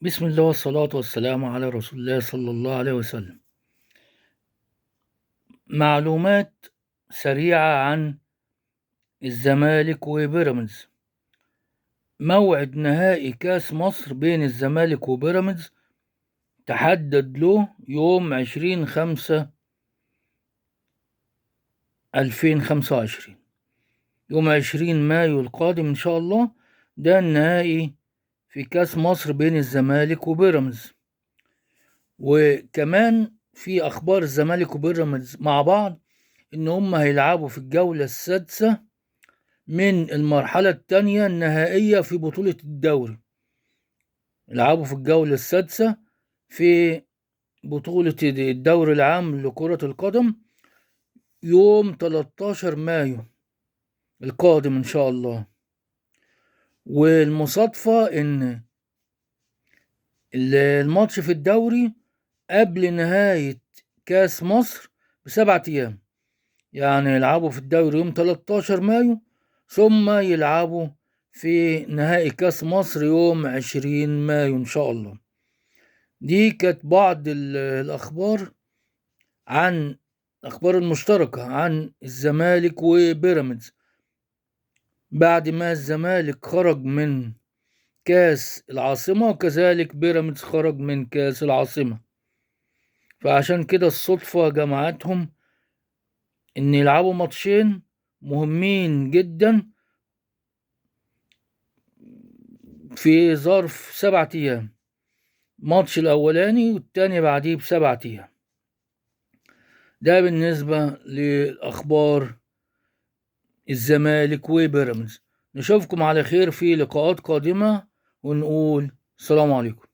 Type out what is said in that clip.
بسم الله والصلاة والسلام على رسول الله صلى الله عليه وسلم. معلومات سريعة عن الزمالك وبيراميدز. موعد نهائي كاس مصر بين الزمالك وبيراميدز تحدد له يوم 20/5/2025، يوم 20 مايو القادم إن شاء الله. ده النهائي في كاس مصر بين الزمالك وبيراميدز. وكمان في أخبار الزمالك وبيراميدز مع بعض إن هم هيلعبوا في الجولة السادسة من المرحلة التانية النهائية في بطولة الدوري. يلعبوا في الجولة السادسة في بطولة الدوري العام لكرة القدم يوم 13 مايو القادم إن شاء الله. والمصادفة إن الماتش في الدوري قبل نهاية كاس مصر ب7 أيام، يعني يلعبوا في الدوري يوم 13 مايو ثم يلعبوا في نهائي كاس مصر يوم 20 مايو إن شاء الله. دي كانت بعض الأخبار عن الأخبار المشتركة عن الزمالك وبيراميدز بعد ما الزمالك خرج من كاس العاصمة، وكذلك بيراميدز خرج من كاس العاصمة. فعشان كده الصدفة جمعتهم إن يلعبوا ماتشين مهمين جدا في ظرف 7 أيام، ماتش الأولاني والتاني بعديه ب7 أيام. ده بالنسبة لأخبار الزمالك وبيراميدز. نشوفكم على خير في لقاءات قادمة ونقول السلام عليكم.